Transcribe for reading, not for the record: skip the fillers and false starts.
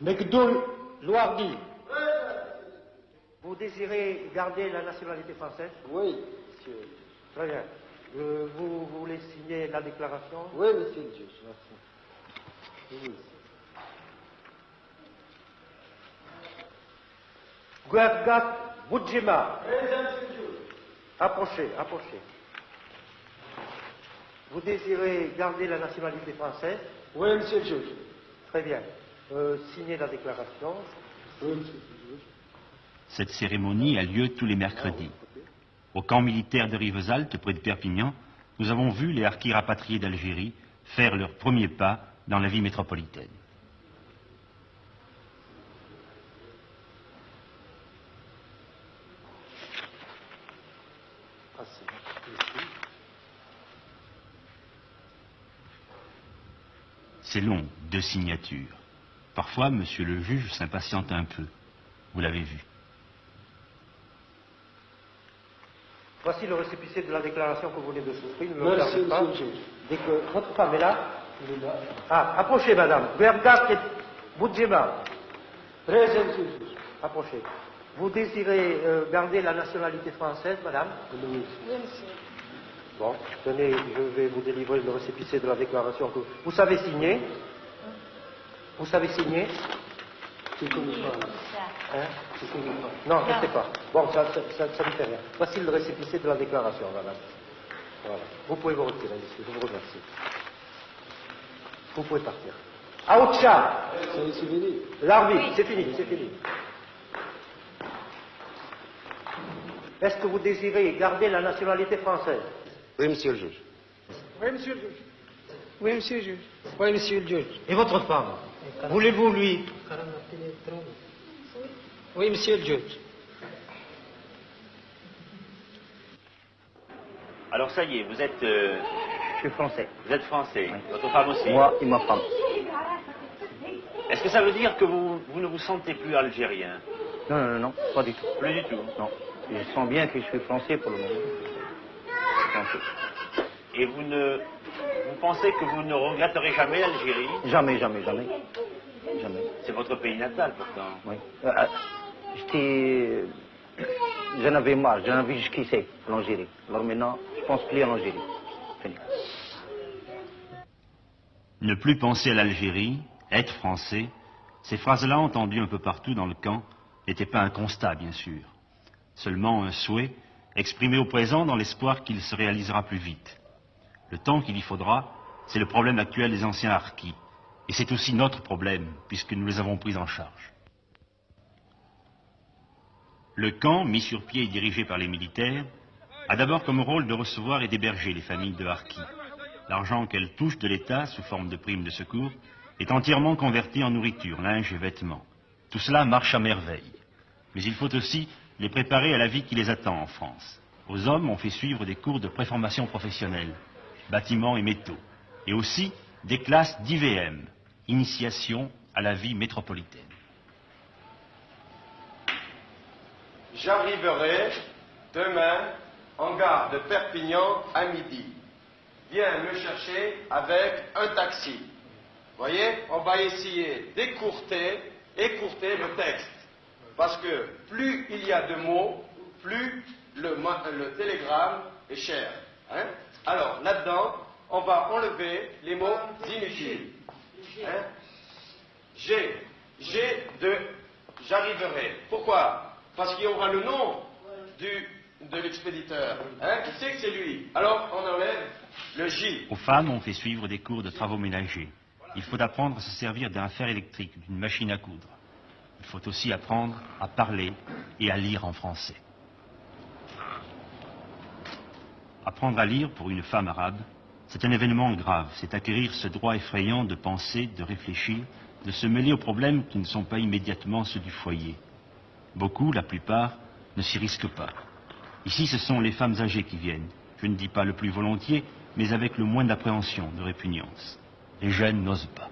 Mekdoul Louardi. Vous désirez garder la nationalité française? Oui, monsieur. Très bien. Vous voulez signer la déclaration? Oui, monsieur le juge, merci. Oui. Guergat Boudjima. Approchez, approchez. Vous désirez garder la nationalité française? Oui, monsieur le juge. Très bien. Signez la déclaration. Oui, monsieur le juge. Cette cérémonie a lieu tous les mercredis. Au camp militaire de Rivesaltes, près de Perpignan, nous avons vu les harkis rapatriés d'Algérie faire leur premier pas dans la vie métropolitaine. C'est long, 2 signatures. Parfois, monsieur le juge s'impatiente un peu. Vous l'avez vu. Voici le récépissé de la déclaration que vous venez de souscrire. Ne Merci, le perdez pas. monsieur le juge. Dès que votre femme est là, ah, approchez, madame. Guergat et Boudjema. Présent, monsieur le juge. Approchez. Vous désirez garder la nationalité française, madame? Oui, monsieur. Bon, tenez, je vais vous délivrer le récépissé de la déclaration que vous savez signer. Vous savez signer? c'est comme ça. Hein? Non, ne sais pas. Bon, ça ne fait rien. Voici le récépissé de la déclaration, madame. Voilà. Vous pouvez vous retirer, monsieur. Je vous remercie. Vous pouvez partir. Aoucha! C'est fini. L'arbitre, c'est fini, c'est fini. Est-ce que vous désirez garder la nationalité française? Oui, monsieur le juge. Oui, monsieur le juge. Oui, monsieur le juge. Oui, monsieur le juge. Et votre femme? Voulez-vous lui? Oui, monsieur le juge. Alors ça y est, vous êtes... Je suis français. Vous êtes français. Votre femme aussi. Moi et ma femme. Est-ce que ça veut dire que vous ne vous sentez plus algérien? Non, non, non, non, pas du tout. Plus du tout. Non. Je sens bien que je suis français pour le moment. Français. Et vous pensez que vous ne regretterez jamais l'Algérie? Jamais, jamais, jamais. Jamais. C'est votre pays natal pourtant. Oui. J'en avais marre, j'en avais jusqu'ici, l'Algérie. Alors maintenant, je pense plus à l'Algérie. Fini. Ne plus penser à l'Algérie, être français, ces phrases-là entendues un peu partout dans le camp n'étaient pas un constat, bien sûr. Seulement un souhait exprimé au présent dans l'espoir qu'il se réalisera plus vite. Le temps qu'il y faudra, c'est le problème actuel des anciens harkis. Et c'est aussi notre problème, puisque nous les avons pris en charge. Le camp, mis sur pied et dirigé par les militaires, a d'abord comme rôle de recevoir et d'héberger les familles de harkis. L'argent qu'elles touchent de l'État, sous forme de primes de secours, est entièrement converti en nourriture, linge et vêtements. Tout cela marche à merveille. Mais il faut aussi les préparer à la vie qui les attend en France. Aux hommes, on fait suivre des cours de préformation professionnelle, bâtiments et métaux, et aussi des classes d'IVM, initiation à la vie métropolitaine. J'arriverai demain en gare de Perpignan à midi. Viens me chercher avec un taxi. Voyez, on va essayer d'écourter le texte. Parce que plus il y a de mots, plus le télégramme est cher. Hein? Alors, là-dedans, on va enlever les mots inutiles. Hein? J'arriverai. Pourquoi? Parce qu'il y aura le nom de l'expéditeur. Hein? Qui sait que c'est lui? Alors, on enlève le J. Aux femmes, on fait suivre des cours de travaux ménagers. Il faut apprendre à se servir d'un fer électrique, d'une machine à coudre. Il faut aussi apprendre à parler et à lire en français. Apprendre à lire pour une femme arabe, c'est un événement grave. C'est acquérir ce droit effrayant de penser, de réfléchir, de se mêler aux problèmes qui ne sont pas immédiatement ceux du foyer. Beaucoup, la plupart, ne s'y risquent pas. Ici, ce sont les femmes âgées qui viennent. Je ne dis pas le plus volontiers, mais avec le moins d'appréhension, de répugnance. Les jeunes n'osent pas.